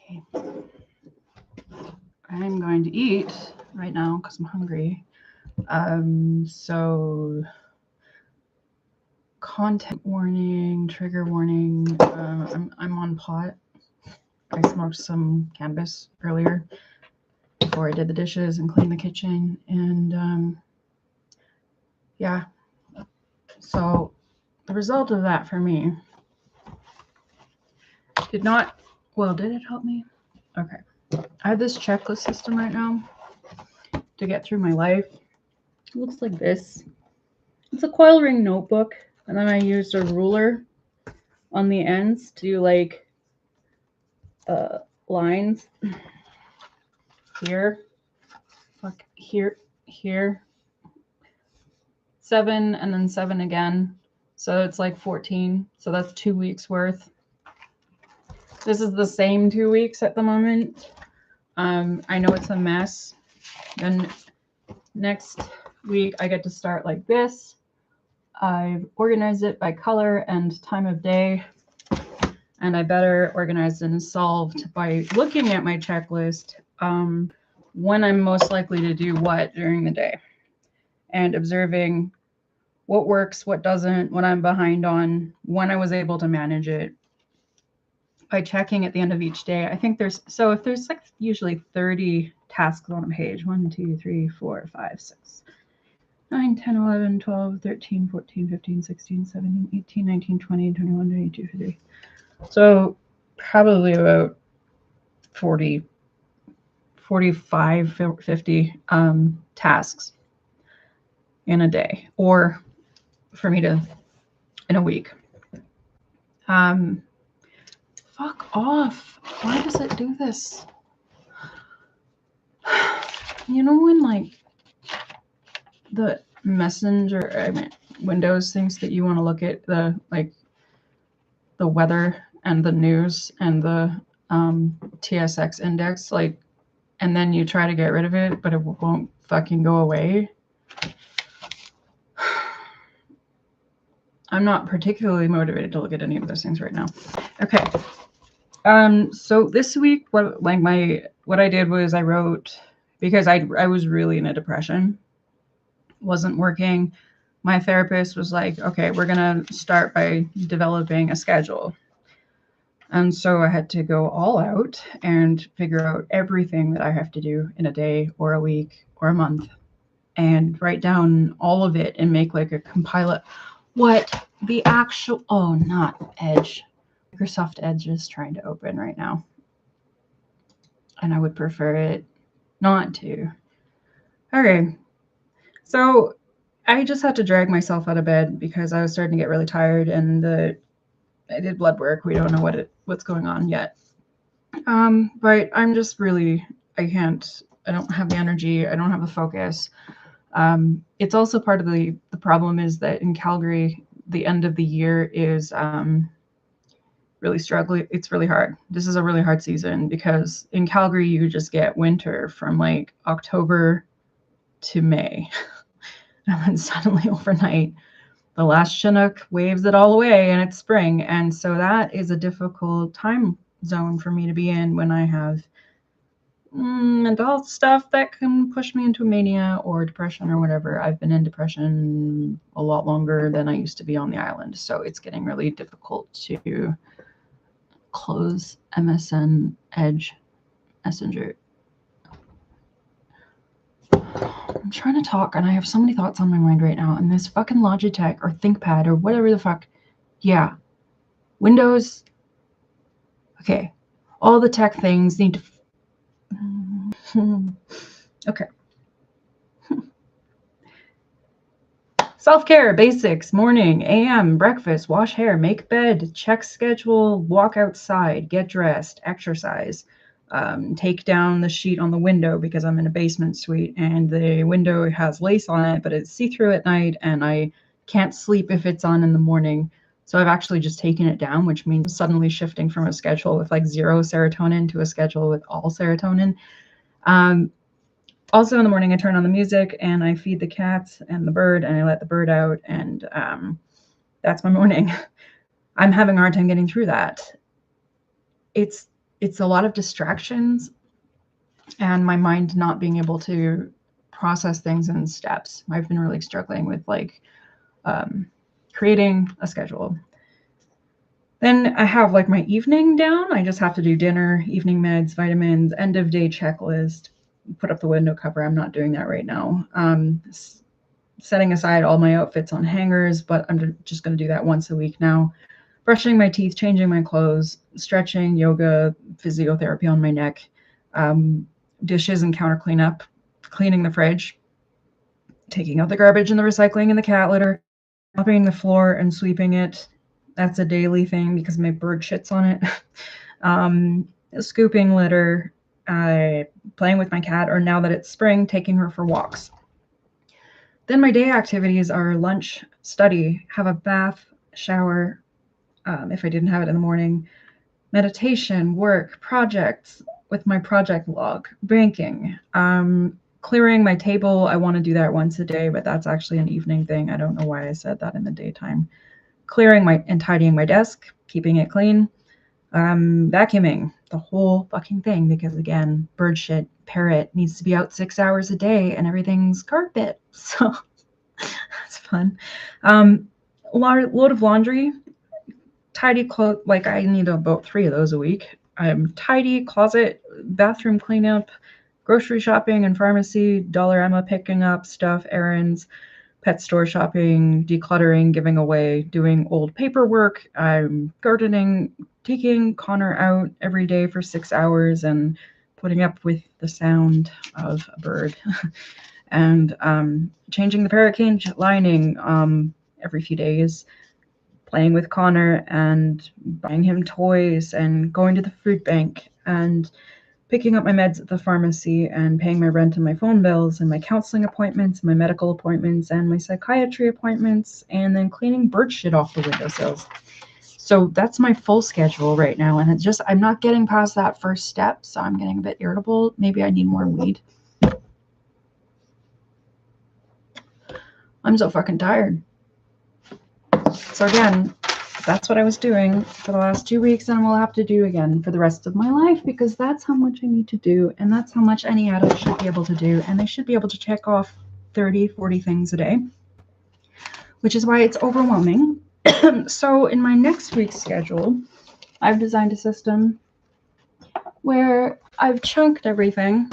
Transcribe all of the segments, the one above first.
Okay. I'm going to eat right now because I'm hungry. So content warning, trigger warning. I'm on pot. I smoked some cannabis earlier before I did the dishes and cleaned the kitchen, and yeah. So the result of that for me did not. Well, did it help me? Okay. I have this checklist system right now to get through my life. It looks like this. It's a coil ring notebook, and then I used a ruler on the ends to do like lines here, here, 7, and then 7 again. So it's like 14. So that's 2 weeks worth. This is the same 2 weeks at the moment. I know it's a mess. Then next week I get to start like this. I've organized it by color and time of day. And I better organized and solved by looking at my checklist when I'm most likely to do what during the day and observing what works, what doesn't, what I'm behind on, when I was able to manage it by checking at the end of each day. I think if there's like usually 30 tasks on a page, 1, 2, 3, 4, 5, 6, 9, 10, 11, 12, 13, 14, 15, 16, 17, 18, 19, 20, 21, 22, 23. So probably about 40, 45, 50 tasks in a day, or for me to in a week. Fuck off. Why does it do this? You know when like the Messenger, Windows thinks that you want to look at the weather and the news and the TSX index, like, and then you try to get rid of it, but it won't fucking go away. I'm not particularly motivated to look at any of those things right now. Okay. So this week, what I did was I wrote, because I was really in a depression, wasn't working. My therapist was like, okay, we're going to start by developing a schedule. And so I had to go all out and figure out everything that I have to do in a day or a week or a month and write down all of it and make like a compile. What the actual, oh, not Edge. Microsoft Edge is trying to open right now. And I would prefer it not to. Okay. So I just had to drag myself out of bed because I was starting to get really tired, and I did blood work. We don't know what's going on yet. But I'm just really, I don't have the energy. I don't have the focus. It's also part of the problem is that in Calgary, the end of the year is really struggling. It's really hard. This is a really hard season because in Calgary, you just get winter from like October to May. And then suddenly overnight, the last Chinook waves it all away and it's spring. And so that is a difficult time zone for me to be in when I have mental health stuff that can push me into mania or depression or whatever. I've been in depression a lot longer than I used to be on the island. So it's getting really difficult to close MSN Edge Messenger. I'm trying to talk and I have so many thoughts on my mind right now, and this fucking Logitech or ThinkPad or whatever the fuck. Yeah. Windows. Okay. All the tech things need to. Okay. Self-care, basics, morning, AM, breakfast, wash hair, make bed, check schedule, walk outside, get dressed, exercise, take down the sheet on the window because I'm in a basement suite and the window has lace on it, but it's see-through at night and I can't sleep if it's on in the morning. So I've actually just taken it down, which means suddenly shifting from a schedule with like 0 serotonin to a schedule with all serotonin. Also in the morning, I turn on the music and I feed the cats and the bird and I let the bird out, and that's my morning. I'm having a hard time getting through that. It's it's a lot of distractions and my mind not being able to process things in steps. I've been really struggling with like creating a schedule. Then I have like my evening down. I just have to do dinner, evening meds, vitamins, end of day checklist, put up the window cover. I'm not doing that right now. Setting aside all my outfits on hangers, but I'm just going to do that once a week now. Brushing my teeth, changing my clothes, stretching, yoga, physiotherapy on my neck, dishes and counter cleanup, cleaning the fridge, taking out the garbage and the recycling and the cat litter, mopping the floor and sweeping it. That's a daily thing because my bird shits on it. Scooping litter, playing with my cat, or now that it's spring, taking her for walks. Then my day activities are lunch, study, have a bath, shower, if I didn't have it in the morning, meditation, work, projects with my project log, banking, clearing my table. I want to do that once a day, but that's actually an evening thing. I don't know why I said that in the daytime. Clearing and tidying my desk, keeping it clean, vacuuming, the whole fucking thing, because again, bird shit, parrot needs to be out 6 hours a day and everything's carpet. So that's fun. Load of laundry, tidy clothes, like I need about 3 of those a week. Tidy closet, bathroom cleanup, grocery shopping and pharmacy, Dollarama picking up stuff, errands, pet store shopping, decluttering, giving away, doing old paperwork. I'm gardening, taking Connor out every day for 6 hours and putting up with the sound of a bird. And changing the parrot cage lining every few days, playing with Connor and buying him toys and going to the food bank and picking up my meds at the pharmacy and paying my rent and my phone bills and my counseling appointments, my medical appointments and my psychiatry appointments, and then cleaning bird shit off the windowsills. So that's my full schedule right now. And it's just, I'm not getting past that first step. So I'm getting a bit irritable. Maybe I need more weed. I'm so fucking tired. So again, that's what I was doing for the last 2 weeks and will have to do again for the rest of my life, because that's how much I need to do, and that's how much any adult should be able to do, and they should be able to check off 30, 40 things a day, which is why it's overwhelming. So in my next week's schedule, I've designed a system where I've chunked everything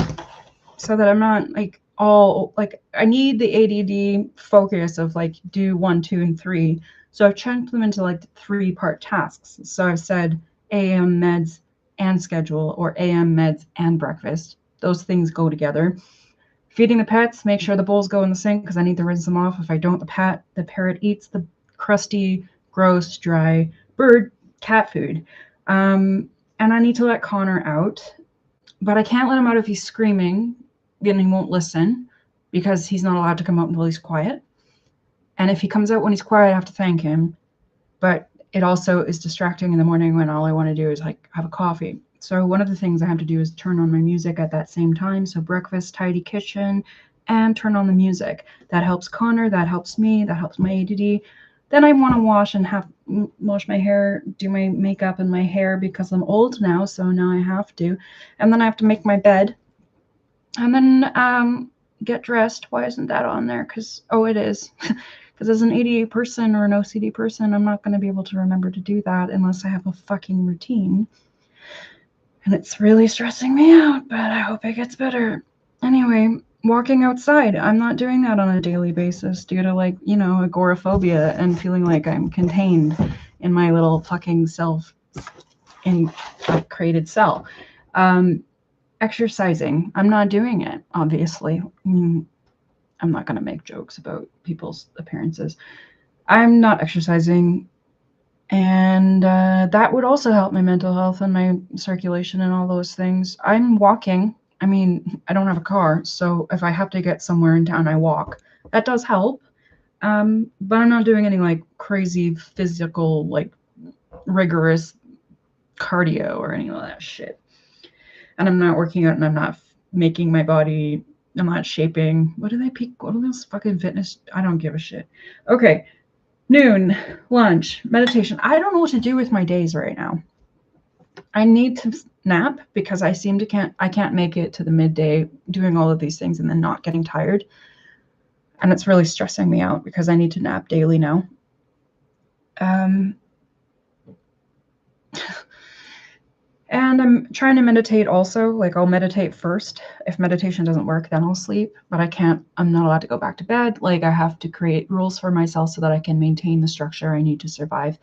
so that I'm not like all like, I need the ADD focus of like do 1, 2, and 3. So I've chunked them into like 3-part tasks. So I've said AM meds and schedule, or AM meds and breakfast. Those things go together. Feeding the pets, make sure the bowls go in the sink because I need to rinse them off. If I don't, the parrot eats the crusty, gross, dry cat food. And I need to let Connor out, but I can't let him out if he's screaming. Then he won't listen because he's not allowed to come out until he's quiet. And if he comes out when he's quiet, I have to thank him. But it also is distracting in the morning when all I want to do is like have a coffee. So one of the things I have to do is turn on my music at that same time. So breakfast, tidy kitchen, and turn on the music. That helps Connor, that helps me, that helps my ADD. Then I want to wash my hair, do my makeup and my hair because I'm old now. So now I have to. And then I have to make my bed. And then get dressed. Why isn't that on there? Because, oh, it is. Because as an ADA person or an OCD person, I'm not going to be able to remember to do that unless I have a fucking routine. And it's really stressing me out, but I hope it gets better. Anyway, walking outside. I'm not doing that on a daily basis due to like, agoraphobia and feeling like I'm contained in my little fucking created cell. Exercising. I'm not doing it, obviously. I'm not going to make jokes about people's appearances. I'm not exercising, and that would also help my mental health and my circulation and all those things. I'm walking. I mean, I don't have a car, so if I have to get somewhere in town, I walk. That does help, but I'm not doing any like crazy physical, like rigorous cardio or any of that shit. And I'm not working out, and I'm not making my body, I'm not shaping. What are those fucking fitness? I don't give a shit. Okay. Noon, lunch, meditation. I don't know what to do with my days right now. I need to nap because I can't make it to the midday doing all of these things and then not getting tired. And it's really stressing me out because I need to nap daily now. And I'm trying to meditate also. Like I'll meditate first. If meditation doesn't work, then I'll sleep. But I'm not allowed to go back to bed. Like I have to create rules for myself so that I can maintain the structure I need to survive.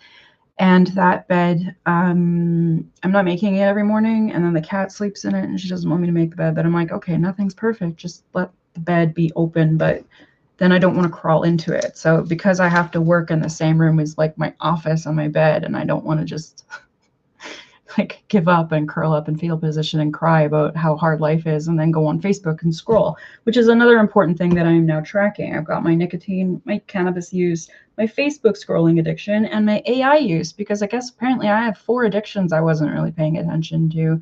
And that bed, I'm not making it every morning. And then the cat sleeps in it and she doesn't want me to make the bed. But I'm like, okay, nothing's perfect. Just let the bed be open. But then I don't want to crawl into it. So because I have to work in the same room as like my office and my bed, and I don't want to just like give up and curl up in fetal position and cry about how hard life is and then go on Facebook and scroll, which is another important thing that I'm now tracking. I've got my nicotine, my cannabis use, my Facebook scrolling addiction, and my AI use, because I guess apparently I have 4 addictions I wasn't really paying attention to.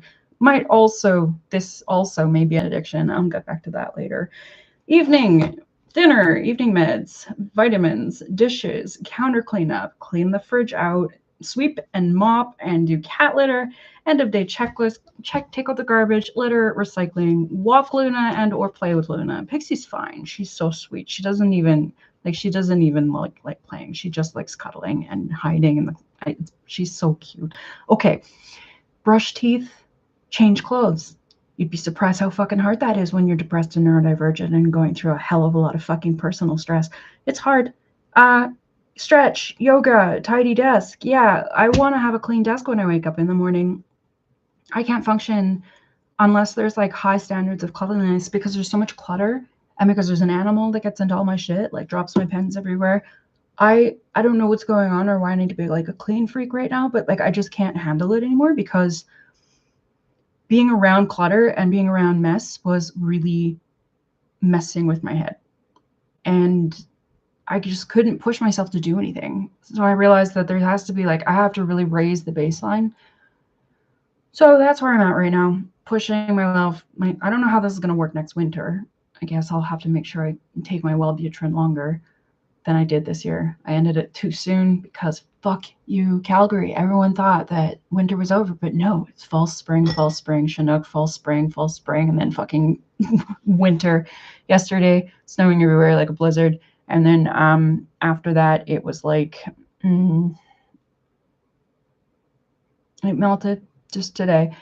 This also may be an addiction. I'll get back to that later. Dinner, evening meds, vitamins, dishes, counter cleanup, clean the fridge out, sweep and mop and do cat litter, end of day checklist, take out the garbage, litter, recycling, walk Luna and or play with Luna. Pixie's fine. She's so sweet. She doesn't even like playing. She just likes cuddling and hiding in the she's so cute. Okay. Brush teeth, change clothes. You'd be surprised how fucking hard that is when you're depressed and neurodivergent and going through a hell of a lot of fucking personal stress. It's hard. Stretch, yoga, tidy desk. Yeah, I want to have a clean desk when I wake up in the morning. I can't function unless there's like high standards of cleanliness because there's so much clutter and because there's an animal that gets into all my shit, like drops my pens everywhere. I don't know what's going on or why I need to be like a clean freak right now, but like I just can't handle it anymore because being around clutter and being around mess was really messing with my head. And I just couldn't push myself to do anything. So I realized that there has to be like, I have to really raise the baseline. So that's where I'm at right now, pushing myself. I don't know how this is going to work next winter. I guess I'll have to make sure I take my Wellbutrin longer than I did this year. I ended it too soon because fuck you, Calgary. Everyone thought that winter was over, but no, it's fall, spring, Chinook, fall, spring, and then fucking winter. Yesterday, snowing everywhere like a blizzard. And then after that, it was like, it melted just today.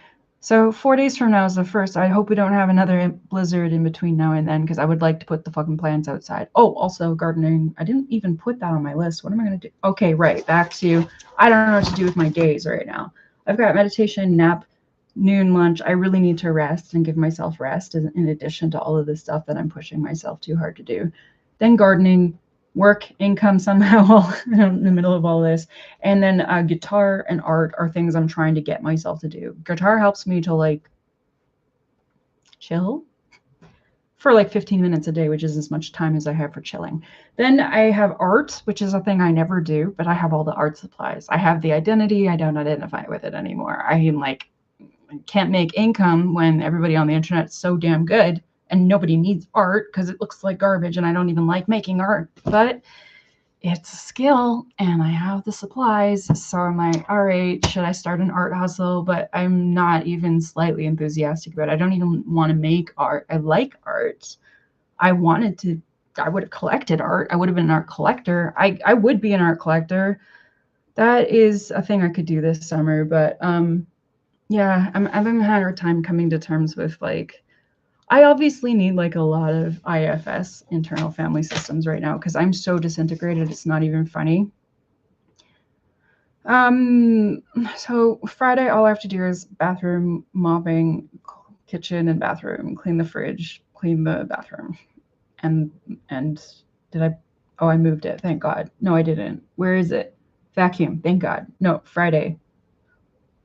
So 4 days from now is the first. I hope we don't have another blizzard in between now and then because I would like to put the fucking plants outside. Oh, also gardening. I didn't even put that on my list. What am I going to do? Okay, right. Back to, I don't know what to do with my days right now. I've got meditation, nap, noon, lunch. I really need to rest and give myself rest in addition to all of the stuff that I'm pushing myself too hard to do. Then gardening, work, income somehow in the middle of all this. And then guitar and art are things I'm trying to get myself to do. Guitar helps me to like chill for like 15 minutes a day, which is as much time as I have for chilling. Then I have art, which is a thing I never do, but I have all the art supplies. I have the identity. I don't identify with it anymore. I can't make income when everybody on the internet is so damn good. And nobody needs art because it looks like garbage and I don't even like making art, but it's a skill and I have the supplies. So I'm like, all right, should I start an art hustle? But I'm not even slightly enthusiastic about it. I don't even want to make art. I like art. I would have collected art. I would have been an art collector. I would be an art collector. That is a thing I could do this summer, but yeah, I'm having a hard time coming to terms with like, I obviously need like a lot of IFS, internal family systems right now because I'm so disintegrated. It's not even funny. So Friday, all I have to do is bathroom, mopping, kitchen and bathroom, clean the fridge, clean the bathroom. And I moved it. Thank God. No, I didn't. Where is it? Vacuum. Thank God. No, Friday.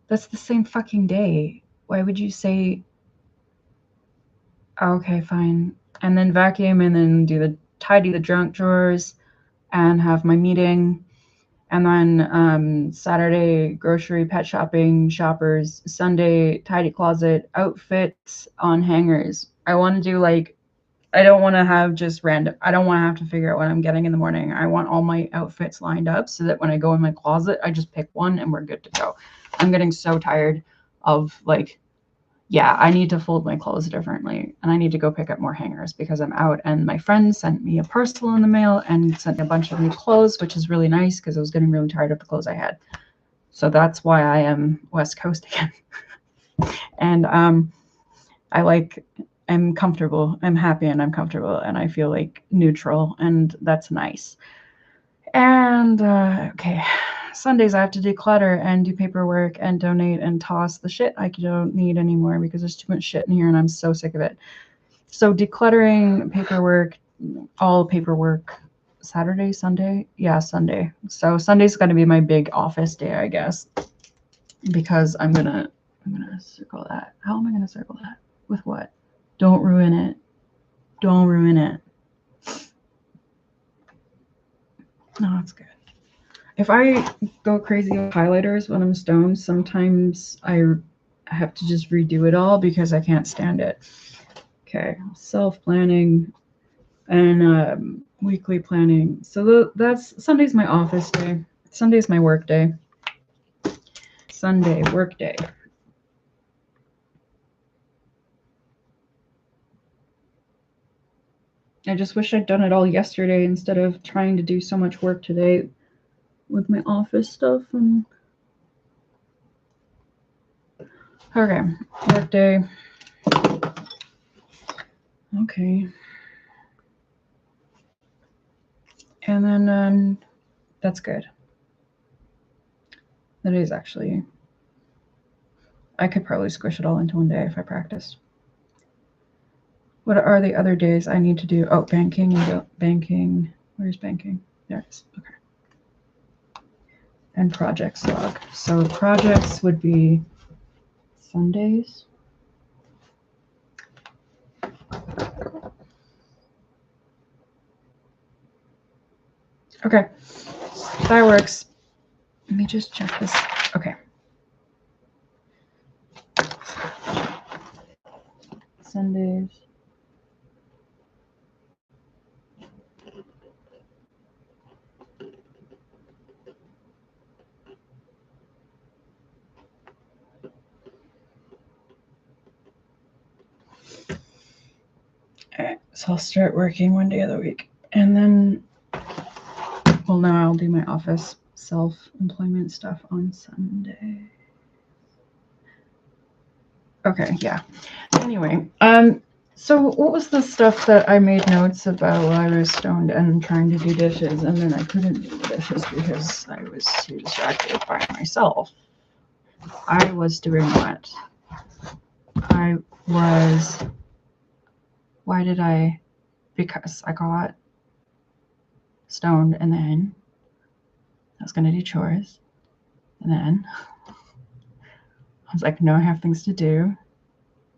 That's the same fucking day. Why would you say... Okay, fine. And then vacuum and then tidy the junk drawers and have my meeting. And then Saturday, grocery, pet shopping, shoppers. Sunday, tidy closet, outfits on hangers. I want to do like, I don't want to have just random, I don't want to have to figure out what I'm getting in the morning. I want all my outfits lined up so that when I go in my closet, I just pick one and we're good to go. I'm getting so tired of like yeah, I need to fold my clothes differently, and I need to go pick up more hangers because I'm out, and my friend sent me a parcel in the mail and sent a bunch of new clothes, which is really nice because I was getting really tired of the clothes I had. So that's why I am West Coast again. And I'm comfortable, I'm happy, and I'm comfortable, and I feel like neutral, and that's nice. And okay, Sundays I have to declutter and do paperwork and donate and toss the shit I don't need anymore because there's too much shit in here and I'm so sick of it. So decluttering, paperwork, all paperwork. Saturday, Sunday? Yeah, Sunday. So Sunday's going to be my big office day, I guess, because I'm gonna circle that. How am I gonna circle that? With what? Don't ruin it. Don't ruin it. No, that's good. If I go crazy with highlighters when I'm stoned, sometimes I have to just redo it all because I can't stand it. Okay, self-planning and weekly planning. So that's Sunday's my office day. Sunday's my work day. Sunday, work day. I just wish I'd done it all yesterday instead of trying to do so much work today with my office stuff. And okay, work day. Okay. And then that's good. That is actually, I could probably squish it all into one day if I practiced. What are the other days I need to do? Oh, banking. Banking. Where's banking? There it is. Okay. And projects log. So projects would be Sundays. Okay, that works. Let me just check this. Okay. Sundays. All right, so I'll start working one day of the week. And then, well, now I'll do my office self-employment stuff on Sunday. Okay, yeah. Anyway, so what was the stuff that I made notes about while I was stoned and trying to do dishes, and then I couldn't do the dishes because I was too distracted by myself? I was doing what? Why did I? Because I got stoned and then I was gonna do chores, and then I was like, no, I have things to do,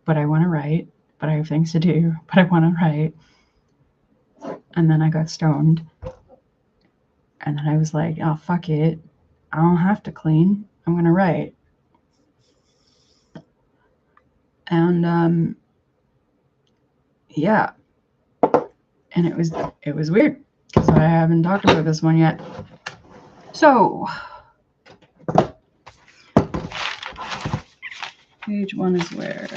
but I want to write, but I have things to do, but I want to write. And then I got stoned. And then I was like, oh, fuck it. I don't have to clean. I'm going to write. And yeah. And it was weird because I haven't talked about this one yet. So page 1 is where?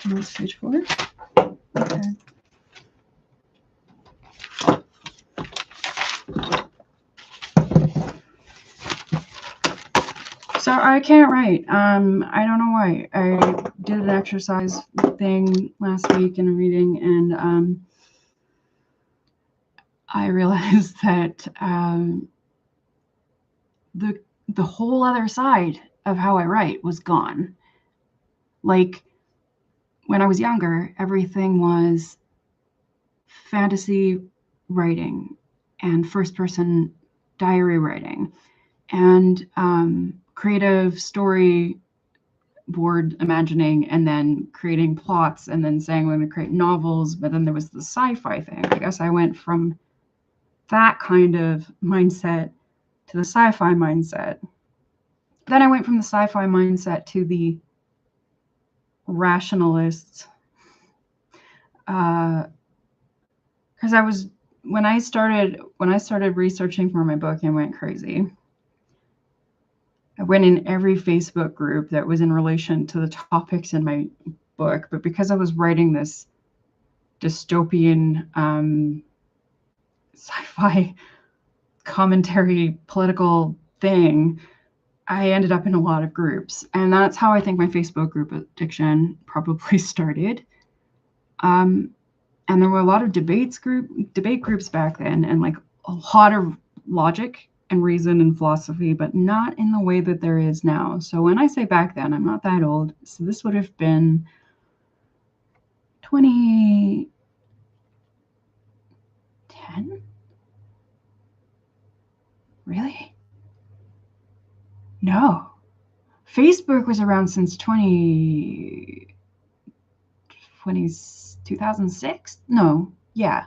That's page 4. Okay. So I can't write. I don't know why. I did an exercise thing last week in a reading, and I realized that the whole other side of how I write was gone. Like when I was younger, everything was fantasy writing and first-person diary writing and creative story board imagining, and then creating plots, and then saying I'm going to create novels. But then there was the sci-fi thing. I guess I went from that kind of mindset to the sci-fi mindset. Then I went from the sci-fi mindset to the rationalists, because I was when I started researching for my book and went crazy, I went in every Facebook group that was in relation to the topics in my book, but because I was writing this dystopian sci-fi commentary political thing, I ended up in a lot of groups, and that's how I think my Facebook group addiction probably started. And there were a lot of debate groups back then, and like a lot of logic and reason and philosophy, but not in the way that there is now. So when I say back then, I'm not that old. So this would have been 2010? Really? No. Facebook was around since 2006? No. Yeah.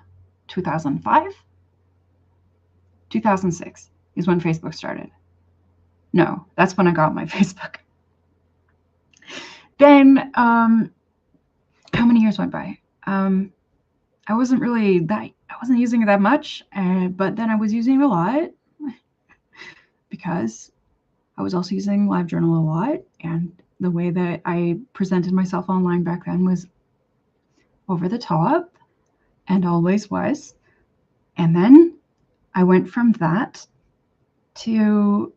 2005? 2006 is when Facebook started. No, that's when I got my Facebook. Then, how many years went by? I wasn't using it that much, but then I was using it a lot because I was also using LiveJournal a lot, and the way that I presented myself online back then was over the top and always was. And then I went from that to,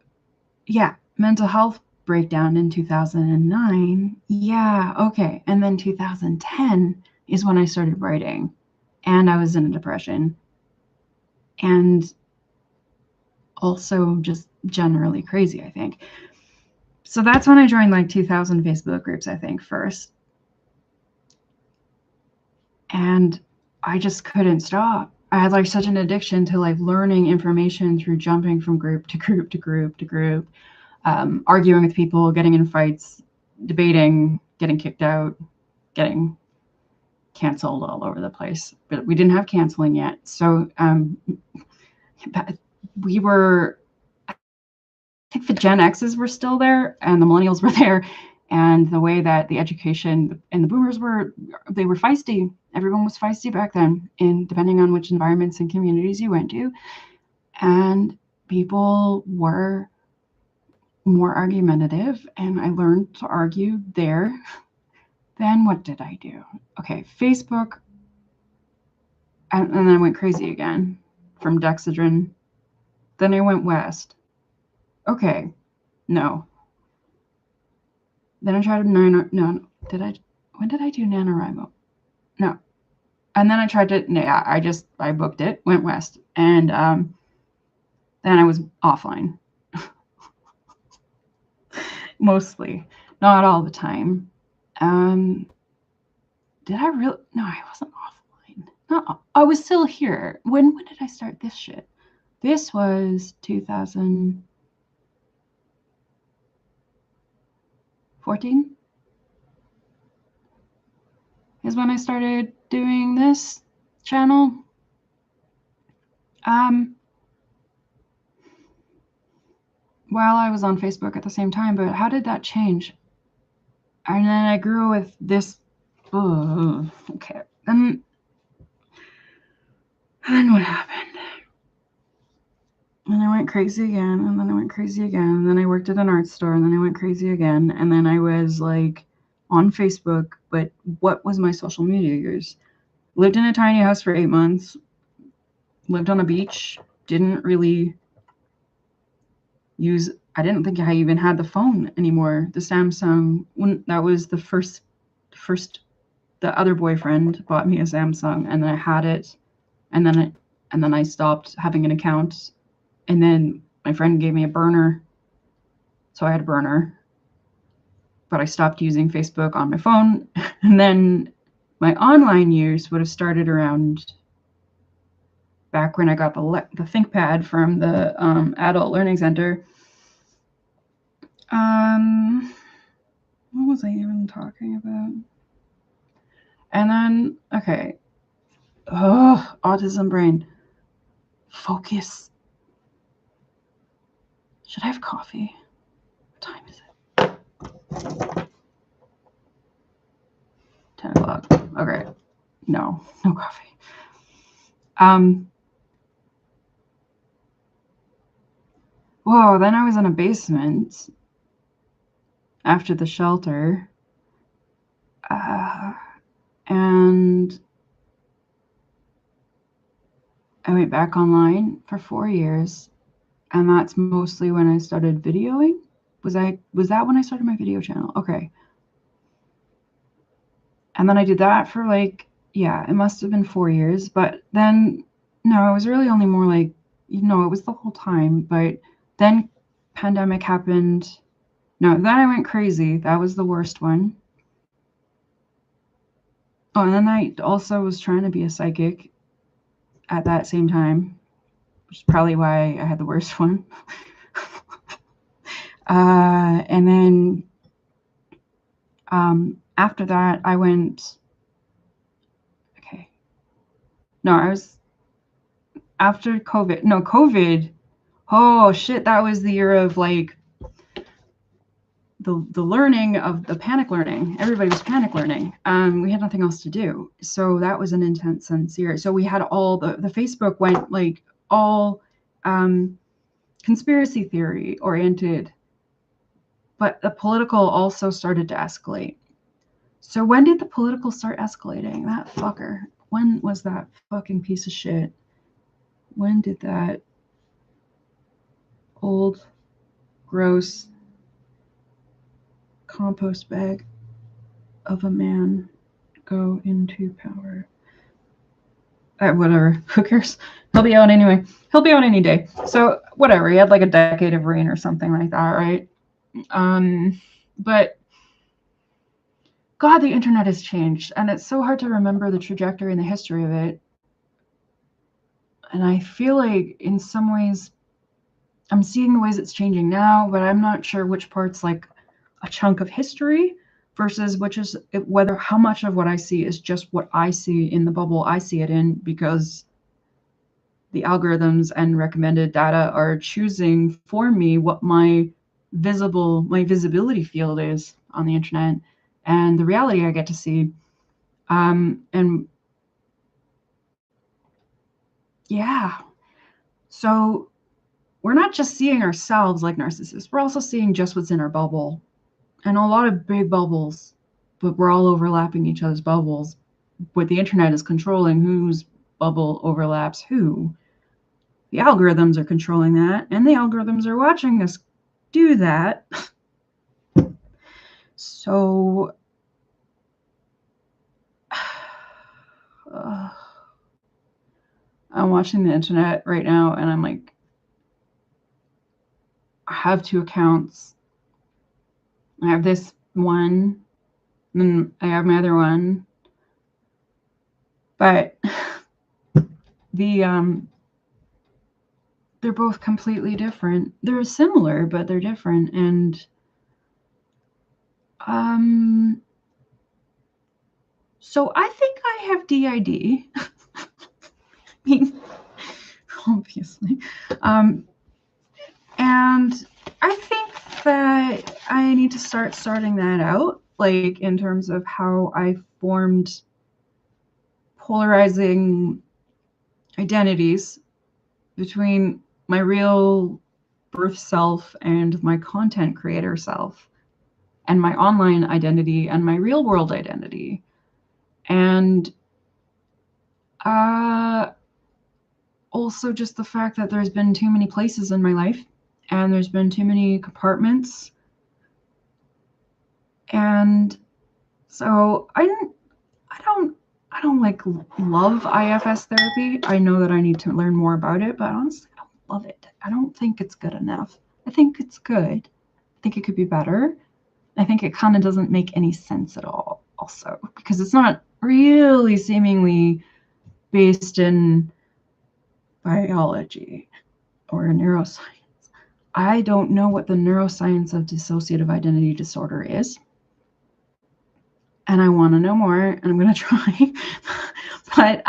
mental health breakdown in 2009. Yeah, okay. And then 2010 is when I started writing, and I was in a depression. And also just generally crazy, I think. So that's when I joined like 2000 Facebook groups, I think, first. And I just couldn't stop. I had like such an addiction to like learning information through jumping from group to group to group to group, arguing with people, getting in fights, debating, getting kicked out, getting canceled all over the place. But we didn't have canceling yet. So we were, I think the Gen X's were still there and the millennials were there. And the way that the education and the boomers they were feisty. Everyone was feisty back then, depending on which environments and communities you went to. And people were more argumentative, and I learned to argue there. Then what did I do? Okay, Facebook, and then I went crazy again from Dexedrine. Then I went west. Okay, no. Then I tried when did I do NaNoWriMo? No. And then I tried to, I booked it, went west, and then I was offline. Mostly, not all the time. Did I really? No, I wasn't offline. No, I was still here. When did I start this shit? This was 2014 is when I started doing this channel. While I was on Facebook at the same time, but how did that change? And then I grew with this. Okay. And then what happened? And I went crazy again, and then I went crazy again, and then I worked at an art store, and then I went crazy again, and then I was like on Facebook, but what was my social media use? Lived in a tiny house for 8 months, lived on a beach, didn't really use, I didn't think I even had the phone anymore. The Samsung, that was the first, the other boyfriend bought me a Samsung, and I had it, and then I stopped having an account, and then my friend gave me a burner, so I had a burner, but I stopped using Facebook on my phone. And then my online use would have started around back when I got the ThinkPad from the Adult Learning Center. What was I even talking about? And then, okay. Oh, autism brain. Focus. Should I have coffee? What time is it? 10 o'clock. Okay. No coffee. whoa, then I was in a basement after the shelter. And I went back online for 4 years. And that's mostly when I started videoing. Was that when I started my video channel? Okay. And then I did that for like, yeah, it must have been 4 years. But then, no, it was really only more like, it was the whole time. But then pandemic happened. No, then I went crazy. That was the worst one. Oh, and then I also was trying to be a psychic at that same time, which is probably why I had the worst one. And then after that, I went. Okay. No, I was after COVID. No, COVID. Oh shit, that was the year of like the learning of the panic learning. Everybody was panic learning. We had nothing else to do, so that was an intense year. So we had all the Facebook went like all conspiracy theory oriented, but the political also started to escalate. So when did the political start escalating? That fucker. When was that fucking piece of shit? When did that old, gross compost bag of a man go into power? Whatever. Who cares? He'll be out anyway. He'll be out any day. So whatever. He had like a decade of reign or something like that, right? But God, the internet has changed, and it's so hard to remember the trajectory and the history of it. And I feel like in some ways I'm seeing the ways it's changing now, but I'm not sure which part's like a chunk of history versus which is whether how much of what I see is just what I see in the bubble I see it in, because the algorithms and recommended data are choosing for me what my visibility field is on the internet and the reality I get to see. And yeah, so we're not just seeing ourselves like narcissists, we're also seeing just what's in our bubble. And a lot of big bubbles, but we're all overlapping each other's bubbles. But the internet is controlling whose bubble overlaps who. The algorithms are controlling that, and the algorithms are watching us do that. So I'm watching the internet right now, and I'm like, I have 2 accounts. I have this one, and then I have my other one. But they're both completely different. They're similar, but they're different. And so I think I have DID. I mean, obviously. And I think that I need to start sorting that out, like in terms of how I formed polarizing identities between my real birth self and my content creator self, and my online identity and my real world identity. And also just the fact that there's been too many places in my life and there's been too many compartments. And so I don't like love IFS therapy. I know that I need to learn more about it, but honestly, I don't love it. I don't think it's good enough. I think it's good. I think it could be better. I think it kind of doesn't make any sense at all also, because it's not really seemingly based in biology or neuroscience. I don't know what the neuroscience of dissociative identity disorder is. And I want to know more, and I'm going to try. But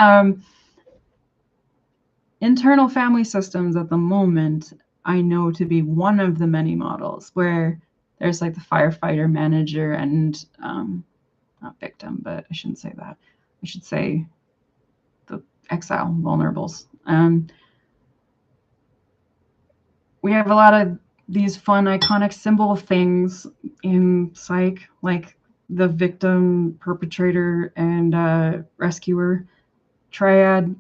internal family systems at the moment, I know to be one of the many models where there's like the firefighter, manager, and not victim, but I shouldn't say that. I should say the exile, vulnerables. we have a lot of these fun, iconic symbol things in psych, like the victim, perpetrator, and rescuer triad.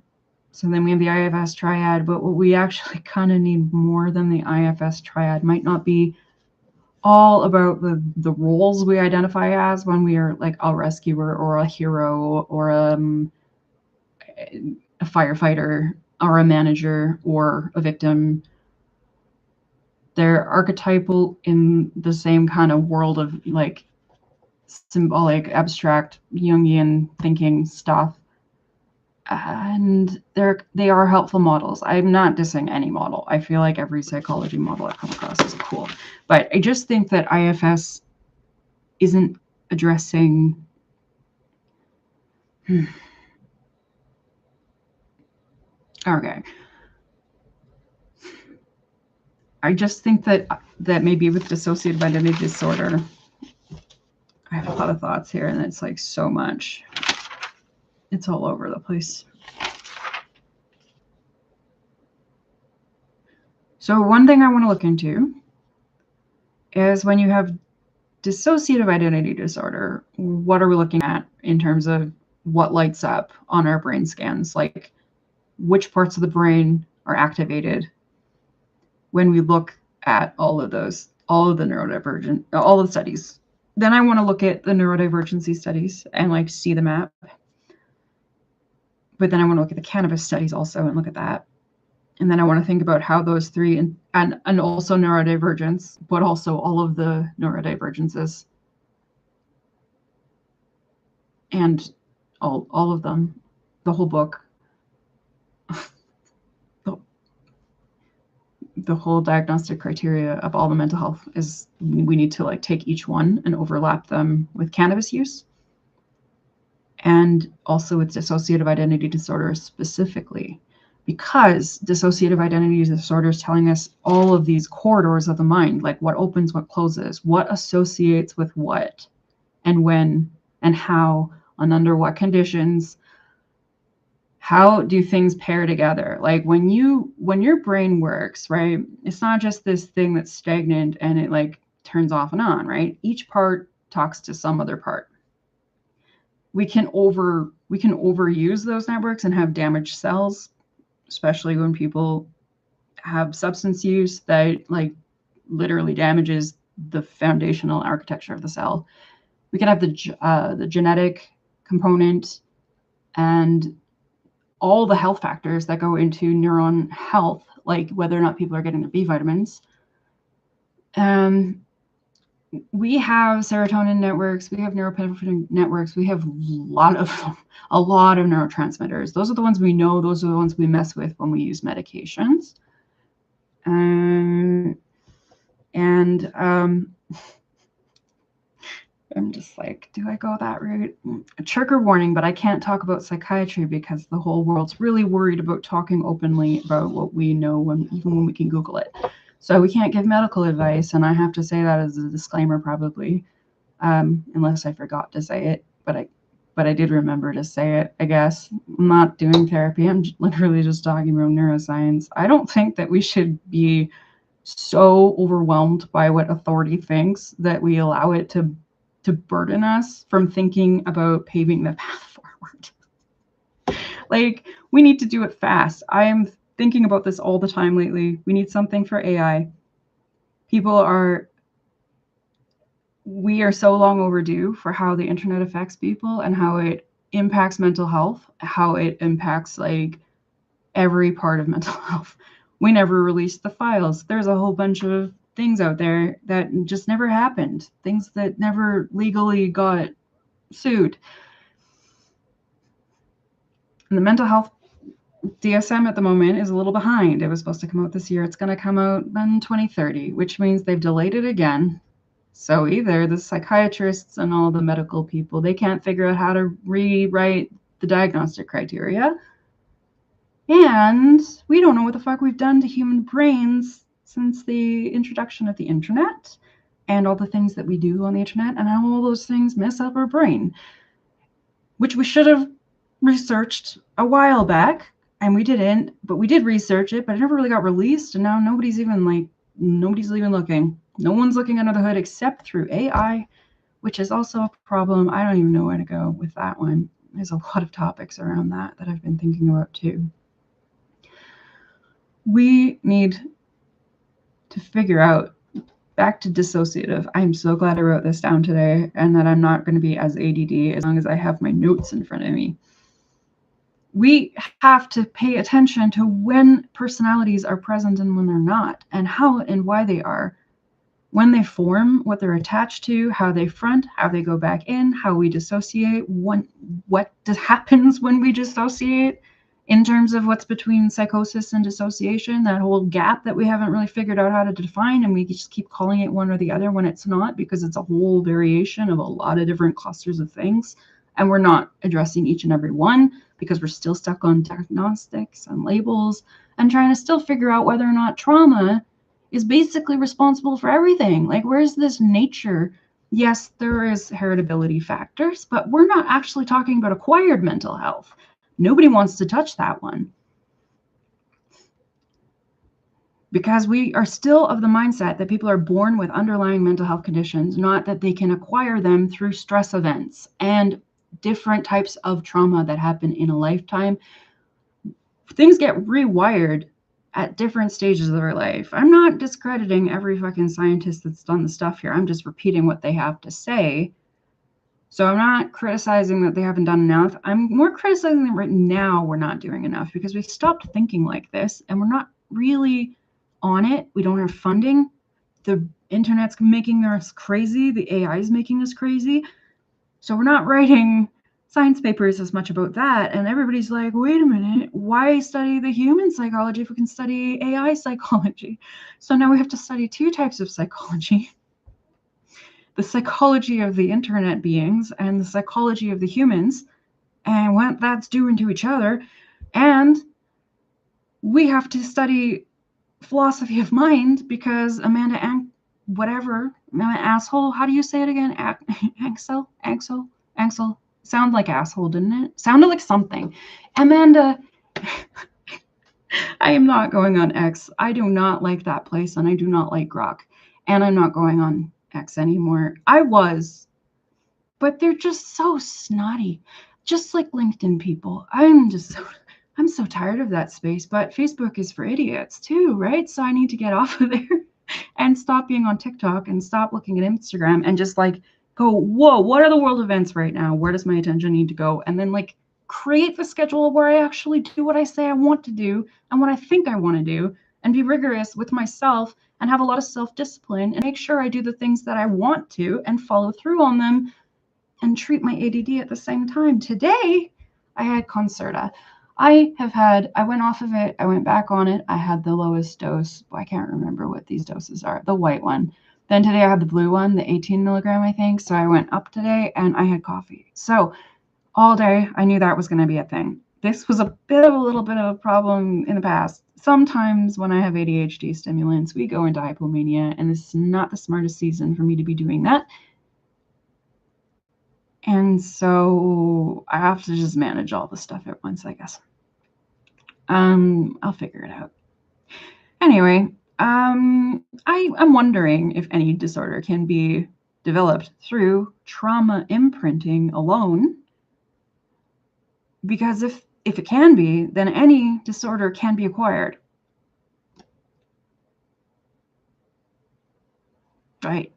So then we have the IFS triad, but what we actually kind of need more than the IFS triad might not be all about the roles we identify as when we are like a rescuer or a hero or a firefighter or a manager or a victim. They're archetypal in the same kind of world of like symbolic, abstract, Jungian thinking stuff. And they are helpful models. I'm not dissing any model. I feel like every psychology model I've come across is cool. But I just think that IFS isn't addressing okay. I just think that maybe with dissociative identity disorder, I have a lot of thoughts here, and it's like so much. It's all over the place. So one thing I want to look into is when you have dissociative identity disorder, what are we looking at in terms of what lights up on our brain scans? Like which parts of the brain are activated when we look at all of those, all of the neurodivergent, all of the studies. Then I want to look at the neurodivergency studies and like see the map. But then I want to look at the cannabis studies also and look at that. And then I want to think about how those three and also neurodivergence, but also all of the neurodivergences and all of them, the whole book, the whole diagnostic criteria of all the mental health is we need to like take each one and overlap them with cannabis use and also with dissociative identity disorder specifically, because dissociative identity disorder is telling us all of these corridors of the mind, like what opens, what closes, what associates with what, and when, and how, and under what conditions. How do things pair together? Like when your brain works, right? It's not just this thing that's stagnant and it like turns off and on, right? Each part talks to some other part. We can overuse those networks and have damaged cells, especially when people have substance use that like literally damages the foundational architecture of the cell. We can have the genetic component and all the health factors that go into neuron health, like whether or not people are getting their B vitamins. We have serotonin networks, we have neuroepinephrine networks, we have a lot of neurotransmitters. Those are the ones we know, those are the ones we mess with when we use medications. I'm just like, do I go that route? A trigger warning, but I can't talk about psychiatry because the whole world's really worried about talking openly about what we know even when we can Google it. So we can't give medical advice, and I have to say that as a disclaimer probably, unless I forgot to say it, but I did remember to say it, I guess. I'm not doing therapy. I'm literally just talking about neuroscience. I don't think that we should be so overwhelmed by what authority thinks that we allow it to burden us from thinking about paving the path forward. Like, we need to do it fast. I am thinking about this all the time lately. We need something for AI. We are so long overdue for how the internet affects people and how it impacts mental health, how it impacts like every part of mental health. We never released the files. There's a whole bunch of things out there that just never happened, things that never legally got sued. And the mental health DSM at the moment is a little behind. It was supposed to come out this year. It's going to come out in 2030, which means they've delayed it again. So either the psychiatrists and all the medical people, they can't figure out how to rewrite the diagnostic criteria. And we don't know what the fuck we've done to human brains since the introduction of the internet and all the things that we do on the internet, and how all those things mess up our brain, which we should have researched a while back, and we didn't, but we did research it, but it never really got released, and now nobody's even like nobody's even looking. No one's looking under the hood except through AI, which is also a problem. I don't even know where to go with that one. There's a lot of topics around that I've been thinking about too. We need to figure out, back to dissociative. I'm so glad I wrote this down today and that I'm not going to be as ADD as long as I have my notes in front of me. We have to pay attention to when personalities are present and when they're not, and how and why they are. When they form, what they're attached to, how they front, how they go back in, how we dissociate, what happens when we dissociate in terms of what's between psychosis and dissociation, that whole gap that we haven't really figured out how to define, and we just keep calling it one or the other when it's not, because it's a whole variation of a lot of different clusters of things, and we're not addressing each and every one because we're still stuck on diagnostics and labels and trying to still figure out whether or not trauma is basically responsible for everything. Like, where's this nature? Yes, there is heritability factors, but we're not actually talking about acquired mental health. Nobody wants to touch that one, because we are still of the mindset that people are born with underlying mental health conditions, not that they can acquire them through stress events and different types of trauma that happen in a lifetime. Things get rewired at different stages of our life. I'm not discrediting every fucking scientist that's done the stuff here. I'm just repeating what they have to say. So I'm not criticizing that they haven't done enough. I'm more criticizing that right now we're not doing enough because we've stopped thinking like this and we're not really on it. We don't have funding. The internet's making us crazy. The AI is making us crazy. So we're not writing science papers as much about that. And everybody's like, wait a minute, why study the human psychology if we can study AI psychology? So now we have to study two types of psychology: the psychology of the internet beings and the psychology of the humans, and what that's doing to each other. And we have to study philosophy of mind because Amanda asshole, how do you say it again? Axel. Sound like asshole, didn't it? Sounded like something. Amanda, I am not going on X. I do not like that place, and I do not like Grok. And I'm not going on X anymore. I was, but they're just so snotty. Just like LinkedIn people. I'm so tired of that space. But Facebook is for idiots too, right? So I need to get off of there and stop being on TikTok and stop looking at Instagram and just like go, whoa, what are the world events right now? Where does my attention need to go? And then like create the schedule where I actually do what I say I want to do and what I think I want to do, and be rigorous with myself and have a lot of self-discipline and make sure I do the things that I want to and follow through on them and treat my ADD at the same time. Today, I had Concerta. I went off of it. I went back on it. I had the lowest dose. I can't remember what these doses are. The white one. Then today I had the blue one, the 18 milligram, I think. So I went up today and I had coffee. So all day I knew that was going to be a thing. This was a little bit of a problem in the past. Sometimes when I have ADHD stimulants, we go into hypomania, and this is not the smartest season for me to be doing that. And so I have to just manage all the stuff at once, I guess. I'll figure it out. Anyway, I'm wondering if any disorder can be developed through trauma imprinting alone. Because if it can be, then any disorder can be acquired. Right?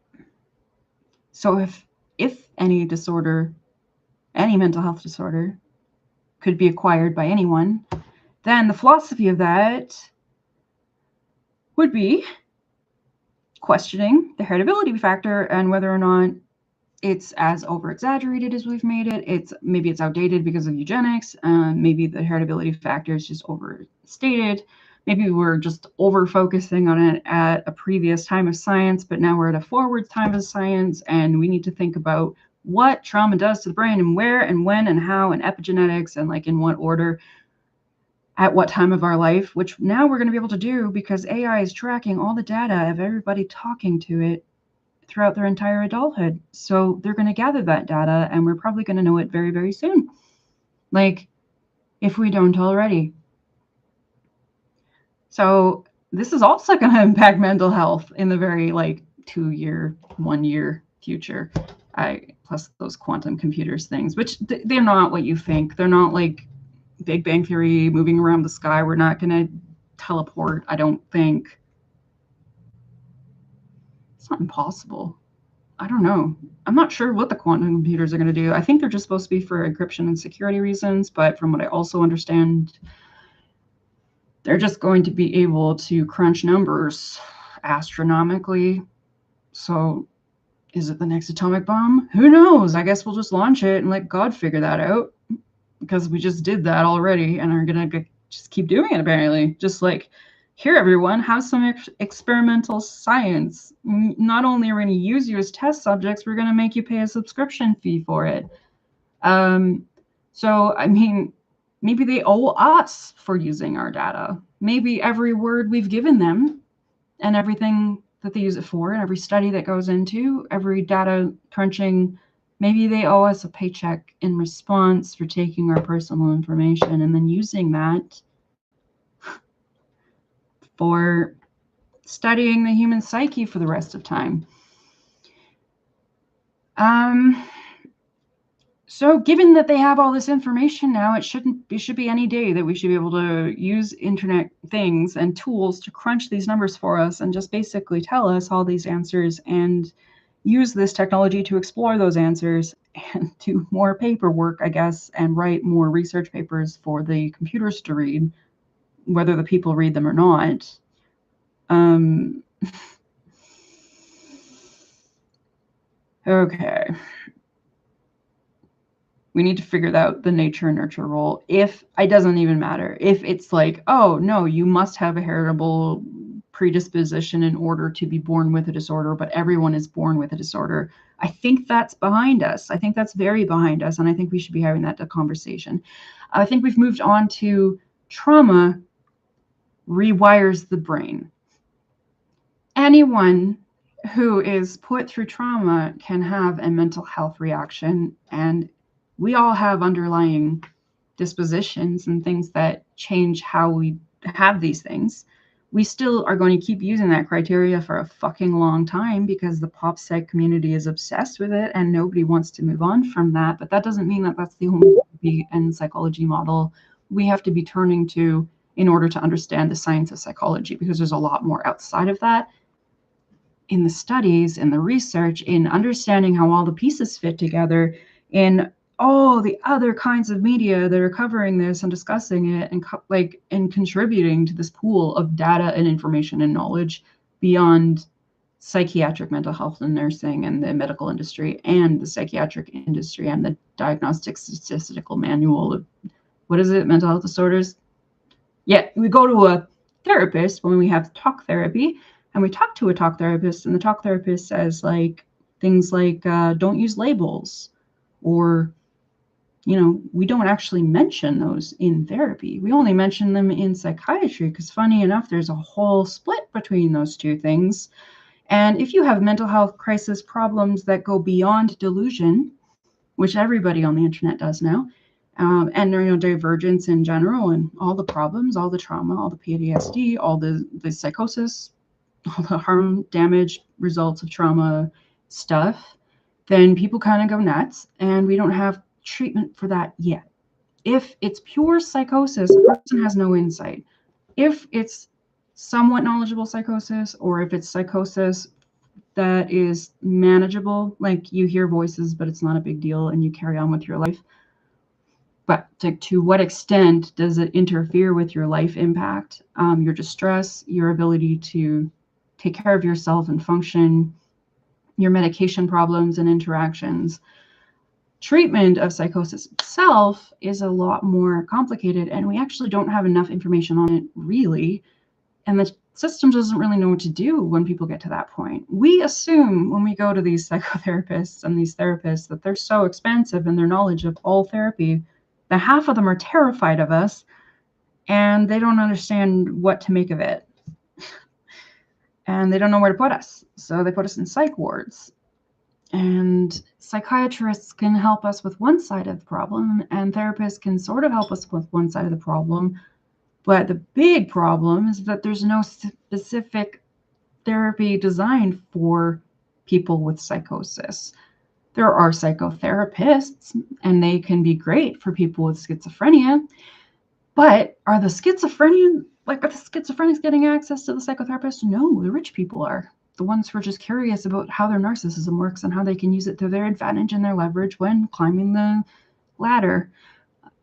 So if any disorder, any mental health disorder could be acquired by anyone, then the philosophy of that would be questioning the heritability factor and whether or not it's as over-exaggerated as we've made it. Maybe it's outdated because of eugenics. Maybe the heritability factor is just overstated. Maybe we're just over-focusing on it at a previous time of science, but now we're at a forward time of science, and we need to think about what trauma does to the brain and where and when and how and epigenetics and like in what order at what time of our life, which now we're going to be able to do because AI is tracking all the data of everybody talking to it throughout their entire adulthood. So they're going to gather that data, and we're probably going to know it very, very soon. Like, if we don't already. So this is also going to impact mental health in the very like 2-year, 1-year future. Plus those quantum computers things, which they're not what you think. They're not like Big Bang Theory moving around the sky. We're not going to teleport, I don't think. It's not impossible. I don't know. I'm not sure what the quantum computers are going to do. I think they're just supposed to be for encryption and security reasons, but from what I also understand, they're just going to be able to crunch numbers astronomically. So is it the next atomic bomb? Who knows? I guess we'll just launch it and let God figure that out, because we just did that already and are going to just keep doing it, apparently. Just like, here, everyone, have some experimental science. Not only are we going to use you as test subjects, we're going to make you pay a subscription fee for it. So, I mean, maybe they owe us for using our data. Maybe every word we've given them and everything that they use it for, and every study that goes into, every data crunching, maybe they owe us a paycheck in response for taking our personal information and then using that for studying the human psyche for the rest of time. So given that they have all this information now, it should be any day that we should be able to use internet things and tools to crunch these numbers for us and just basically tell us all these answers and use this technology to explore those answers and do more paperwork, I guess, and write more research papers for the computers to read, whether the people read them or not. Okay. We need to figure out the nature and nurture role. If it doesn't even matter. If it's like, oh, no, you must have a heritable predisposition in order to be born with a disorder, but everyone is born with a disorder. I think that's behind us. I think that's very behind us, and I think we should be having that conversation. I think we've moved on to trauma rewires the brain. Anyone who is put through trauma can have a mental health reaction, and we all have underlying dispositions and things that change how we have these things. We still are going to keep using that criteria for a fucking long time because the pop psych community is obsessed with it and nobody wants to move on from that. But that doesn't mean that that's the only therapy and psychology model we have to be turning to in order to understand the science of psychology, because there's a lot more outside of that in the studies, in the research, in understanding how all the pieces fit together, in all the other kinds of media that are covering this and discussing it and contributing to this pool of data and information and knowledge beyond psychiatric mental health and nursing and the medical industry and the psychiatric industry and the diagnostic statistical manual of, what is it, mental health disorders? Yeah, we go to a therapist when we have talk therapy, and we talk to a talk therapist, and the talk therapist says like things like, don't use labels, or, you know, we don't actually mention those in therapy. We only mention them in psychiatry because, funny enough, there's a whole split between those two things. And if you have mental health crisis problems that go beyond delusion, which everybody on the internet does now, and neurodivergence in general, and all the problems, all the trauma, all the PTSD, all the psychosis, all the harm, damage, results of trauma stuff, then people kind of go nuts, and we don't have treatment for that yet. If it's pure psychosis, the person has no insight. If it's somewhat knowledgeable psychosis, or if it's psychosis that is manageable, like you hear voices, but it's not a big deal, and you carry on with your life. But to what extent does it interfere with your life impact, your distress, your ability to take care of yourself and function, your medication problems and interactions? Treatment of psychosis itself is a lot more complicated, and we actually don't have enough information on it, really. And the system doesn't really know what to do when people get to that point. We assume when we go to these psychotherapists and these therapists that they're so expansive in their knowledge of all therapy that half of them are terrified of us and they don't understand what to make of it. And they don't know where to put us. So they put us in psych wards. And psychiatrists can help us with one side of the problem, and therapists can sort of help us with one side of the problem. But the big problem is that there's no specific therapy designed for people with psychosis. There are psychotherapists, and they can be great for people with schizophrenia. But are the schizophrenics getting access to the psychotherapist? No, the rich people are. The ones who are just curious about how their narcissism works and how they can use it to their advantage and their leverage when climbing the ladder